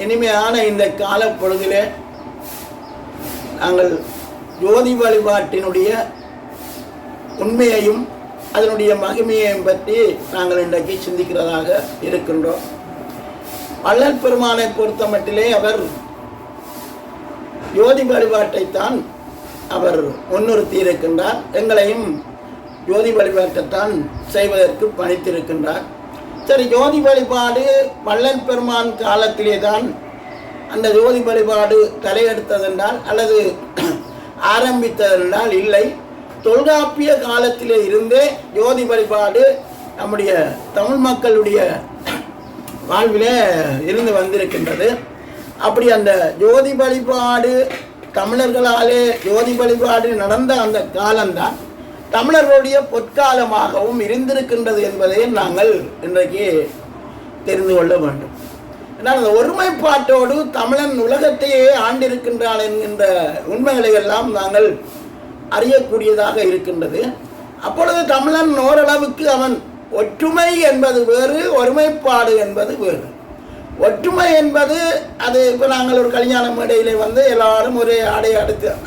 இனிமையான இந்த கால பொழுதிலே நாங்கள் ஜோதி வழிபாட்டினுடைய உண்மையையும் அதனுடைய மகிமையையும் பற்றி நாங்கள் இன்றைக்கு சிந்திக்கிறதாக இருக்கின்றோம். வள்ளல் பெருமானை பொறுத்த மட்டிலே அவர் ஜோதி வழிபாட்டைத்தான் அவர் முன்னிறுத்தி இருக்கின்றார். எங்களையும் ஜோதி வழிபாட்டைத்தான் செய்வதற்கு பணித்திருக்கின்றார். சரி, ஜோதி வழிபாடு வள்ளல் பெருமான் காலத்திலே தான் அந்த ஜோதி வழிபாடு தலையெடுத்ததென்றால் அல்லது ஆரம்பித்ததென்றால் இல்லை. தொல்காப்பிய காலத்திலே இருந்தே ஜோதி வழிபாடு நம்முடைய தமிழ் மக்களுடைய வாழ்விலே இருந்து வந்திருக்கின்றது. அப்படி அந்த ஜோதி வழிபாடு தமிழர்களாலே ஜோதி வழிபாடு நடந்த அந்த காலம்தான் தமிழர்களுடைய பொற்காலமாகவும் இருந்திருக்கின்றது என்பதை நாங்கள் இன்றைக்கு தெரிந்து கொள்ள வேண்டும். ஏன்னால் அந்த ஒருமைப்பாட்டோடு தமிழன் உலகத்தையே ஆண்டிருக்கின்றான் என்கின்ற உண்மைகளை எல்லாம் நாங்கள் அறியக்கூடியதாக இருக்கின்றது. அப்பொழுது தமிழன் ஓரளவுக்கு அவன் ஒற்றுமை என்பது வேறு, ஒருமைப்பாடு என்பது வேறு. ஒற்றுமை என்பது அது இப்போ நாங்கள் ஒரு கல்யாண மேடையிலே எல்லாரும் ஒரே ஆடை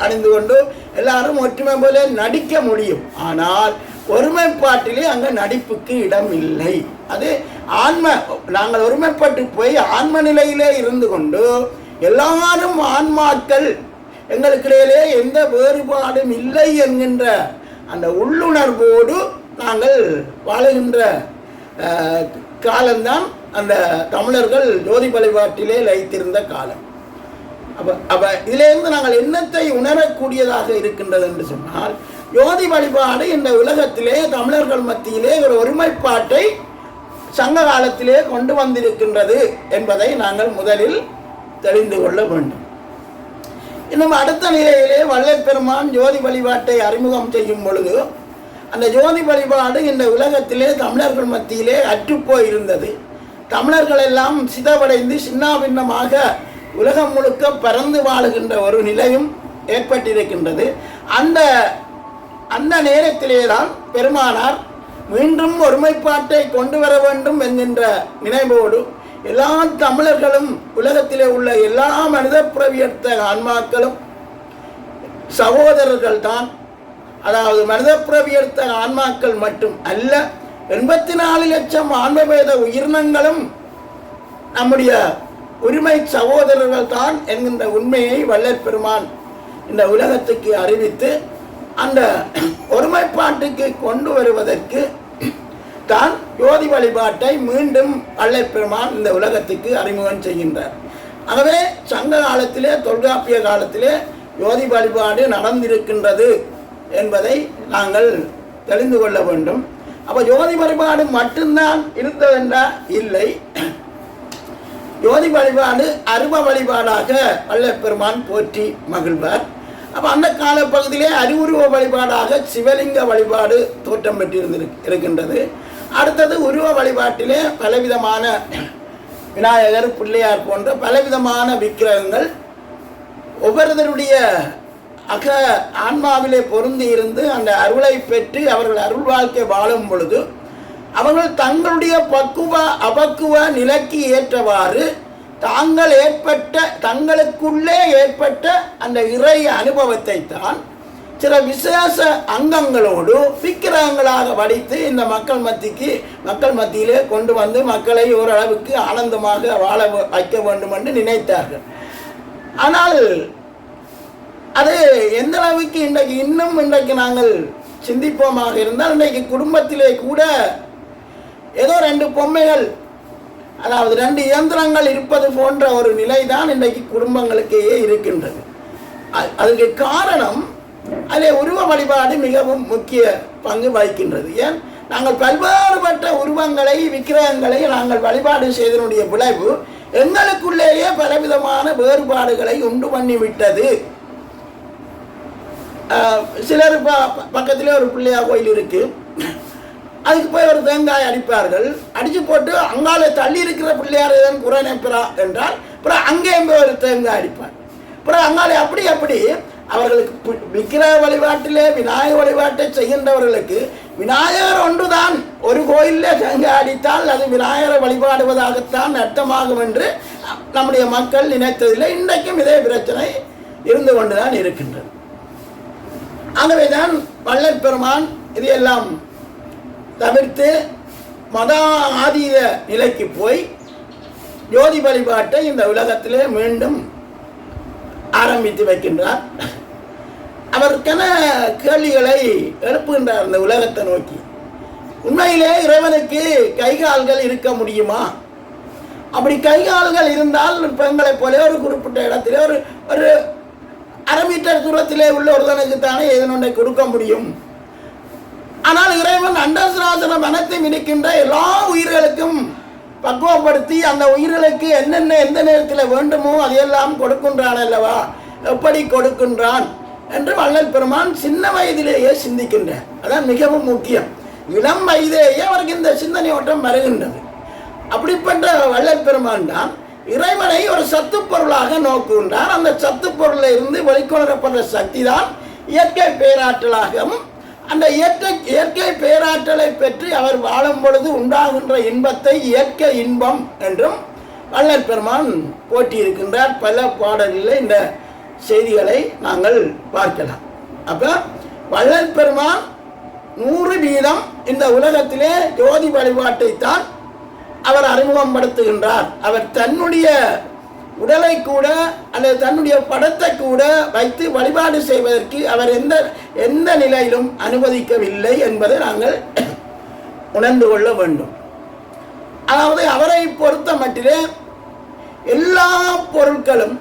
அணிந்து கொண்டு எல்லாரும் ஒற்றுமை போல நடிக்க முடியும். ஆனால் ஒருமைப்பாட்டிலே அங்கே நடிப்புக்கு இடம் இல்லை. அது நாங்கள் ஒருமைப்பட்டு போய் ஆன்ம நிலையிலே இருந்து கொண்டு எல்லாரும் ஆன்மாக்கள் எங்களுக்கிடையிலே எந்த வேறுபாடும் இல்லை என்கின்ற அந்த உள்ளுணர்வோடு நாங்கள் வாழுகின்ற காலம்தான் அந்த தமிழர்கள் ஜோதி வழிபாட்டிலே லயித்திருந்த காலம். அப்போ இதிலிருந்து நாங்கள் என்னத்தை உணரக்கூடியதாக இருக்கின்றது என்று சொன்னால், ஜோதி வழிபாடு இந்த உலகத்திலே தமிழர்கள் மத்தியிலே ஒரு ஒருமைப்பாட்டை சங்க காலத்திலே கொண்டு வந்திருக்கின்றது என்பதை நாங்கள் முதலில் தெரிந்து கொள்ள வேண்டும். இன்னும் அடுத்த நிலையிலே வள்ளல் பெருமான் ஜோதி வழிபாட்டை அறிமுகம் செய்யும் பொழுது அந்த ஜோதி வழிபாடு இந்த உலகத்திலே தமிழர்கள் மத்தியிலே அற்றுப்போய் இருந்தது. தமிழர்கள் எல்லாம் சிதவடைந்து சின்னாபின்னமாக உலகம் முழுக்க பறந்து வாழுகின்ற ஒரு நிலையும் ஏற்பட்டிருக்கின்றது. அந்த நேரத்திலே தான் பெருமானார் மீண்டும் ஒருமைப்பாட்டை கொண்டு வர வேண்டும் என்கின்ற நினைவோடு எல்லா தமிழர்களும் உலகத்திலே உள்ள எல்லா மனித பிரவியர்த்த ஆன்மாக்களும் சகோதரர்கள் தான். அதாவது மனித பிரவியர்த்த ஆன்மாக்கள் மட்டும் அல்ல, 84 லட்சம் ஆன்மவேத உயிரினங்களும் நம்முடைய உரிமை சகோதரர்கள் தான் என்கின்ற உண்மையை வள்ளல் பெருமான் இந்த உலகத்துக்கு அறிவித்து அந்த ஒருமைப்பாட்டுக்கு கொண்டு வருவதற்கு தான் ஜோதி வழிபாட்டை மீண்டும் வள்ளல் பெருமான் இந்த உலகத்துக்கு அறிமுகம் செய்கின்றார். ஆகவே சங்க காலத்திலே தொல்காப்பிய காலத்திலே ஜோதி வழிபாடு நடந்திருக்கின்றது என்பதை நாங்கள் தெரிந்து கொள்ள வேண்டும். அப்போ ஜோதி வழிபாடு மட்டும்தான் இருந்ததென்றா இல்லை. ஜோதி வழிபாடு அருவ வழிபாடாக வள்ளல் பெருமான் போற்றி மகிழ்வார். அப்போ அந்த காலப்பகுதியிலே அறிவுருவ வழிபாடாக சிவலிங்க வழிபாடு தோற்றம் பெற்று இருக்கின்றது. அடுத்தது உருவ வழிபாட்டிலே பலவிதமான விநாயகர், பிள்ளையார் போன்ற பலவிதமான விக்கிரகங்கள் ஒவ்வொருவருடைய ஆன்மாவிலே பொருந்தி இருந்து அந்த அருளை பெற்று அவர்கள் அருள் வாழ்க்கை வாழும் பொழுது அவர்கள் தங்களுடைய அபக்குவ நிலைக்கு ஏற்றவாறு தங்களுக்குள்ளே ஏற்பட்ட அந்த இறை அனுபவத்தை தான் சில விசேஷ அங்கங்களோடு விக்கிரகங்களாக வடித்து இந்த மக்கள் மத்தியிலே கொண்டு வந்து மக்களை ஓரளவுக்கு ஆனந்தமாக வாழ வைக்க வேண்டும் என்று நினைத்தார்கள். ஆனால் அது எந்த அளவுக்கு இன்றைக்கு நாங்கள் சிந்திப்போமாக இருந்தால், இன்றைக்கு குடும்பத்திலே கூட ஏதோ 2 பொம்மைகள், அதாவது 2 இயந்திரங்கள் இருப்பது போன்ற ஒரு நிலை தான் இன்றைக்கு குடும்பங்களுக்கே இருக்கின்றது. அதுக்கு காரணம் அதில் உருவ வழிபாடு மிகவும் முக்கிய பங்கு வகிக்கின்றது. ஏன், நாங்கள் பல்வேறுபட்ட உருவங்களை விக்கிரகங்களை நாங்கள் வழிபாடு செய்தனுடைய விளைவு எங்களுக்குள்ளேயே பலவிதமான வேறுபாடுகளை உண்டு பண்ணிவிட்டது. சிலர் பக்கத்திலே ஒரு பிள்ளையார் கோயில் இருக்கு, அதுக்கு போய் ஒரு தேங்காய் அடிப்பார்கள். அடித்து போட்டு அங்காலே தள்ளி இருக்கிற பிள்ளையார் ஏதன் குறை நினைப்பா என்றால் அப்புறம் அங்கேயும் போய் ஒரு தேங்காய் அடிப்பார். அப்புறம் அங்காலே அப்படி அவர்களுக்கு விக்கிரக வழிபாட்டிலே விநாயகர் வழிபாட்டை செய்கின்றவர்களுக்கு விநாயகர் ஒன்றுதான் ஒரு கோயிலில் தேங்காய் அடித்தால் அது விநாயகரை வழிபாடுவதாகத்தான் அர்த்தமாகும் என்று நம்முடைய மக்கள் நினைத்ததில்லை. இன்றைக்கும் இதே பிரச்சனை இருந்து கொண்டுதான் இருக்கின்றது. ஆகவேதான் வள்ளல் பெருமான் இதையெல்லாம் தவிர்த்து மத ஆதீத நிலைக்கு போய் ஜோதி வழிபாட்டை இந்த உலகத்திலே மீண்டும் ஆரம்பித்து வைக்கின்றார். அவருக்கென கேள்விகளை எழுப்புகின்றார் இந்த உலகத்தை நோக்கி. உண்மையிலே இறைவனுக்கு கைகால்கள் இருக்க முடியுமா? அப்படி கைகால்கள் இருந்தால் பெண்களை போல ஒரு குறிப்பிட்ட இடத்திலே ஒரு ஒரு 1/2 மீட்டர் தூரத்திலே உள்ள ஒருவனுக்குத்தானே எதனொன்றை கொடுக்க முடியும். ஆனால் இறைவன் அண்டசராசன மனத்தை மிதிக்கின்ற எல்லா உயிர்களுக்கும் பக்குவப்படுத்தி அந்த உயிர்களுக்கு என்னென்ன எந்த நேரத்தில் வேண்டுமோ அதையெல்லாம் கொடுக்கின்றான் அல்லவா? எப்படி கொடுக்கின்றான் என்று வள்ளல் பெருமான் சின்ன வயதிலேயே சிந்திக்கின்றார். அதான் மிகவும் முக்கியம். இளம் வயதிலேயே அவருக்கு இந்த சிந்தனை ஓட்டம் வருகின்றது. அப்படிப்பட்ட வள்ளல் பெருமான் தான் இறைவனை ஒரு சத்து பொருளாக நோக்குகின்றார். அந்த சத்து பொருளில் இருந்து வெளிக்கொணரப்படுற சக்தி தான் இயற்கை பேராற்றலாகவும், அந்த இயற்கை பேராற்றலை பெற்று அவர் வாழும் பொழுது உண்டாகின்ற இன்பத்தை இயற்கை இன்பம் என்றும் வள்ளல் பெருமான் போற்றியிருக்கின்றார். பல பாடல்களில் இந்த செய்திகளை நாங்கள் பார்க்கலாம். அப்போ வள்ளல் பெருமான் 100% இந்த உலகத்திலே ஜோதி வழிபாட்டை தான் அவர் அறிமுகப்படுத்துகின்றார். அவர் தன்னுடைய உடலை கூட அல்லது தன்னுடைய படத்தை கூட வைத்து வழிபாடு செய்வதற்கு அவர் எந்த நிலையிலும் அனுமதிக்கவில்லை என்பதை நாங்கள் உணர்ந்து கொள்ள வேண்டும். அதாவது அவரை பொறுத்த மட்டிலே எல்லா பொருட்களும்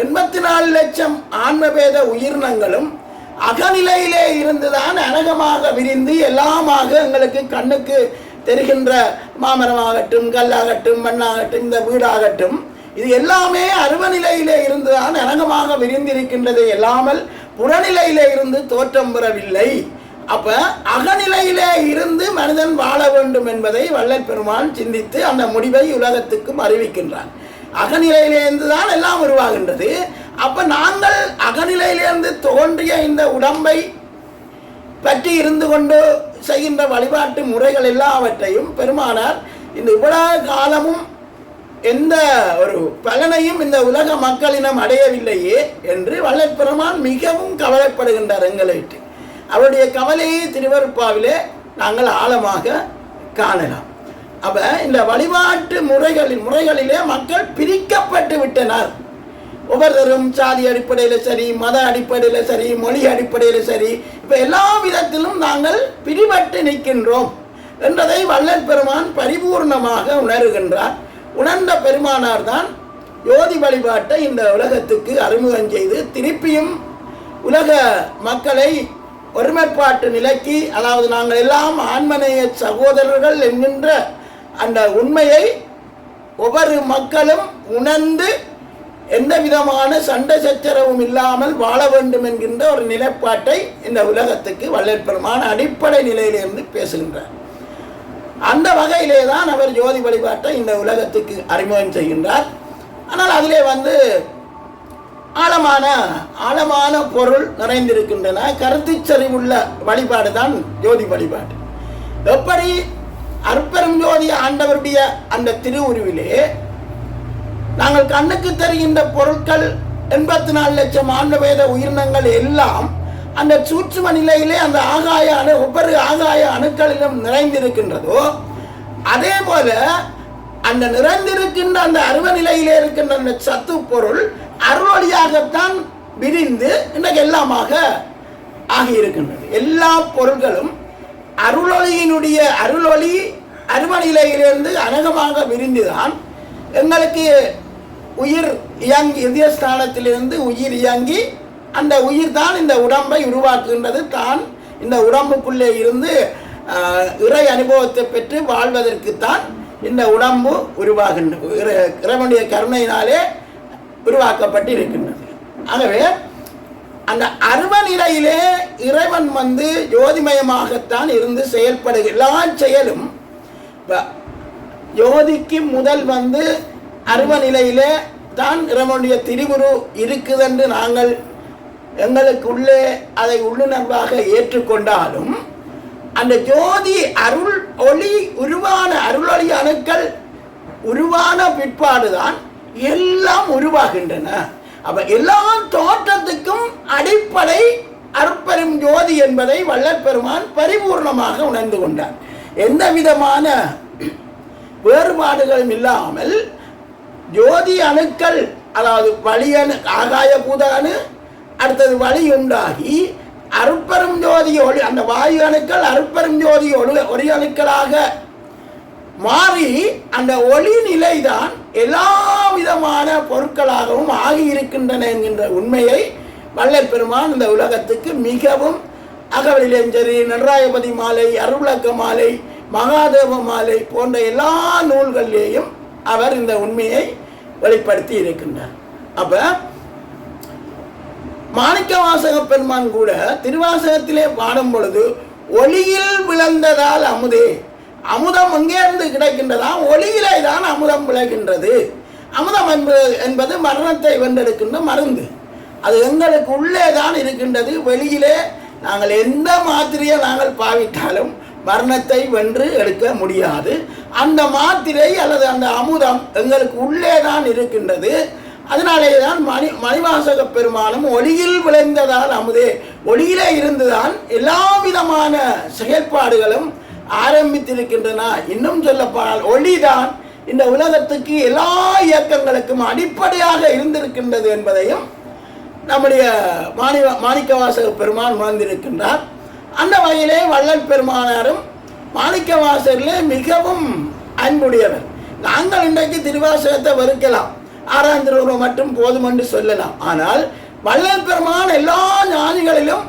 84 லட்சம் ஆன்மபேத உயிரினங்களும் அகநிலையிலே இருந்துதான் அனகமாக விரிந்து எல்லாமாக எங்களுக்கு கண்ணுக்கு தெரிகின்ற மாமரமாகட்டும், கல்லாகட்டும், மண்ணாகட்டும், இந்த வீடாகட்டும், இது எல்லாமே அருவநிலையிலே இருந்துதான் அனகமாக விரிந்திருக்கின்றது. எல்லாமல் புறநிலையிலே இருந்து தோற்றம் பெறவில்லை. அப்ப அகநிலையிலே இருந்து மனிதன் வாழ வேண்டும் என்பதை வள்ளல் பெருமான் சிந்தித்து அந்த முடிவை உலகத்துக்கும் அறிவிக்கின்றார். அகநிலையிலிருந்து தான் எல்லாம் உருவாகின்றது. அப்ப நாங்கள் அகநிலையிலிருந்து தோன்றிய இந்த உடம்பை பற்றி இருந்து கொண்டு செய்கின்ற வழிபாட்டு முறைகள் எல்லாவற்றையும் பெருமானார் இந்த இவ்வளவு காலமும் எந்த ஒரு பலனையும் இந்த உலக மக்களினம் அடையவில்லையே என்று வள்ளல் பெருமான் மிகவும் கவலைப்படுகின்றார். எங்களிட்டு அவருடைய கவலையை திருவருட்பாவிலே நாங்கள் ஆழமாக காணலாம். அப்ப இந்த வழிபாட்டு முறைகளிலே மக்கள் பிரிக்கப்பட்டு விட்டனர். ஒவ்வொருத்தரும் சாதி அடிப்படையில் சரி, மத அடிப்படையில் சரி, மொழி அடிப்படையில் சரி, இப்போ எல்லா விதத்திலும் நாங்கள் பிரிபட்டு நிற்கின்றோம் என்றதை வள்ளல் பெருமான் பரிபூர்ணமாக உணர்கின்றார். உணர்ந்த பெருமானார் தான் ஜோதி வழிபாட்டை இந்த உலகத்துக்கு அறிமுகம் செய்து திருப்பியும் உலக மக்களை ஒருமைப்பாட்டு நிலைக்கு, அதாவது நாங்கள் எல்லாம் ஆன்மநேய சகோதரர்கள் என்கின்ற அந்த உண்மையை ஒவ்வொரு மக்களும் உணர்ந்து எந்த விதமான சண்டை சச்சரவும் இல்லாமல் வாழ வேண்டும் என்கின்ற ஒரு நிலைப்பாட்டை இந்த உலகத்துக்கு வள்ளல் பெருமான் அடிப்படை நிலையிலிருந்து பேசுகின்றார். அந்த வகையிலே தான் அவர் ஜோதி வழிபாட்டை இந்த உலகத்துக்கு அறிமுகம் செய்கின்றார். ஆனால் அதிலே ஆழமான பொருள் நிறைந்திருக்கின்றன. கருத்துச்சரிவுள்ள வழிபாடு தான் ஜோதி வழிபாடு. எப்படி அற்பெரும் ஜோதி ஆண்டவருடைய அந்த திருவுருவிலே நாங்கள் கண்ணுக்கு தெரிகின்ற பொருட்கள் 84 லட்சம் ஆன்மவேத உயிரினங்கள் எல்லாம் அந்த சூட்சும நிலையிலே அந்த ஒவ்வொரு ஆகாய அணுக்களிலும் நிறைந்திருக்கின்றதோ, அதே போல அந்த நிறைந்திருக்கின்ற அந்த அருவ நிலையிலே இருக்கின்ற அந்த சத்து பொருள் அருளொளியாகத்தான் விரிந்து இன்றைக்கு எல்லாமாக ஆகியிருக்கின்றது. எல்லா பொருள்களும் அருளொளியினுடைய அருளொளி அருவ நிலையிலிருந்து அனகமாக விரிந்துதான் எங்களுக்கு உயிர் இயங்கி இதயஸ்தானத்திலிருந்து உயிர் இயங்கி அந்த உயிர் தான் இந்த உடம்பை உருவாக்குகின்றது. தான் இந்த உடம்புக்குள்ளே இருந்து இறை அனுபவத்தை பெற்று வாழ்வதற்குத்தான் இந்த உடம்பு உருவாகின்றது. இறைவனுடைய கருணையினாலே உருவாக்கப்பட்டு இருக்கின்றது. ஆகவே அந்த அருவ நிலையிலே இறைவன் ஜோதிமயமாகத்தான் இருந்து செயல்படுகிற எல்லா செயலும் ஜோதிக்கு முதல் அருவ நிலையிலே தான் இறைவனுடைய திருவுரு இருக்குதென்று நாங்கள் எங்களுக்குள்ளே அதை உள்ளுணர்வாக ஏற்றுக்கொண்டாலும் அந்த ஜோதி அருள் ஒளி உருவான அருளொளி அணுக்கள் உருவான பிற்பாடுதான் எல்லாம் உருவாகின்றன. அப்ப எல்லா தோற்றத்துக்கும் அடிப்படை அருட்பெரும் ஜோதி என்பதை வள்ளற்பெருமான் பரிபூர்ணமாக உணர்ந்து கொண்டார். எந்த விதமான வேறுபாடுகளும் இல்லாமல் ஜோதி அணுக்கள், அதாவது வழி அணு, ஆகாய பூத அணு, அடுத்தது வழி உண்டாகி அருட்பெரும் ஜோதி ஒளி, அந்த வாயு அணுக்கள் அருட்பெரும் ஜோதி ஒளி அணுக்களாக மாறி அந்த ஒளி நிலைதான் எல்லா விதமான பொருட்களாகவும் ஆகியிருக்கின்றன என்கின்ற உண்மையை வள்ளல் பெருமான் இந்த உலகத்துக்கு மிகவும் அகவலிலேஞ்சரி, நடராயபதி மாலை, அருள்விளக்க மாலை, மகாதேவ மாலை போன்ற எல்லா நூல்களிலேயும் அவர் இந்த உண்மையை வெளிப்படுத்தி இருக்கின்றார். அப்ப மாணிக்கவாசக பெருமான் கூட திருவாசகத்திலே பாடும் பொழுது ஒளியில் விளந்ததால் அமுதே, அமுதம் எங்கே இருந்து கிடைக்கின்றதா? ஒளியிலே தான் அமுதம் விளைகின்றது. அமுதம் என்பது மரணத்தை வென்றெடுக்கின்ற மருந்து. அது எங்களுக்கு உள்ளே தான் இருக்கின்றது. வெளியிலே நாங்கள் எந்த மாத்திரையை நாங்கள் பாவித்தாலும் மரணத்தை வென்று எடுக்க முடியாது. அந்த மாத்திரை அல்லது அந்த அமுதம் எங்களுக்கு உள்ளே தான் இருக்கின்றது. அதனாலே தான் மணிவாசக பெருமானும் ஒளியில் விளைந்ததால் அமுதே, ஒளியிலே இருந்துதான் எல்லா விதமான செயல்பாடுகளும் ஆரம்பித்திருக்கின்றன. இன்னும் சொல்லப்போனால் ஒளிதான் இந்த உலகத்துக்கு எல்லா இயக்கங்களுக்கும் அடிப்படையாக இருந்திருக்கின்றது என்பதையும் நம்முடைய மாணிக்கவாசக பெருமான் உணர்ந்திருக்கின்றார். அந்த வகையிலே வள்ளல் பெருமானாரும் மாணிக்கவாசகர்களே மிகவும் அன்புடையவர். நாங்கள் இன்றைக்கு திருவாசகத்தை வெறுக்கலாம், ஆறாம் திருவுருவம் மட்டும் போதும் என்று சொல்லலாம். ஆனால் வள்ளல் பெருமான் எல்லா ஞானிகளிலும்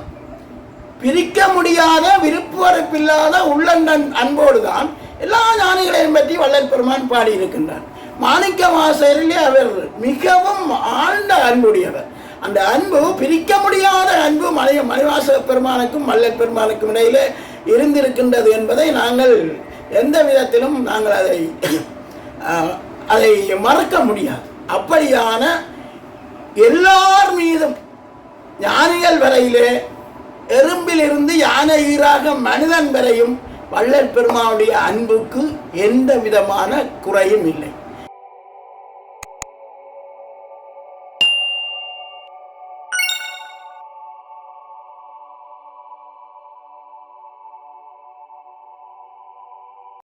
பிரிக்க முடியாத, விருப்பு வெறுப்பில்லாத உள்ளன் அன்போடு தான் எல்லா ஞானிகளையும் பற்றி வள்ளல் பெருமான் பாடியிருக்கின்றார். மாணிக்கவாசகரிலே அவர் மிகவும் ஆழ்ந்த அன்புடையவர். அந்த அன்பு பிரிக்க முடியாத அன்பு மணிவாசக பெருமானுக்கும் வள்ளல் பெருமானுக்கும் இடையிலே இருந்திருக்கின்றது என்பதை நாங்கள் எந்த விதத்திலும் நாங்கள் அதை மறக்க முடியாது. அப்படியான எல்லார் மீதும் ஞானிகள் வரையிலே, எறும்பிலிருந்து யானை ஈராக மனிதன் வரையும் வள்ளல் பெருமானுடைய அன்புக்கு எந்த விதமான குறையும் இல்லை.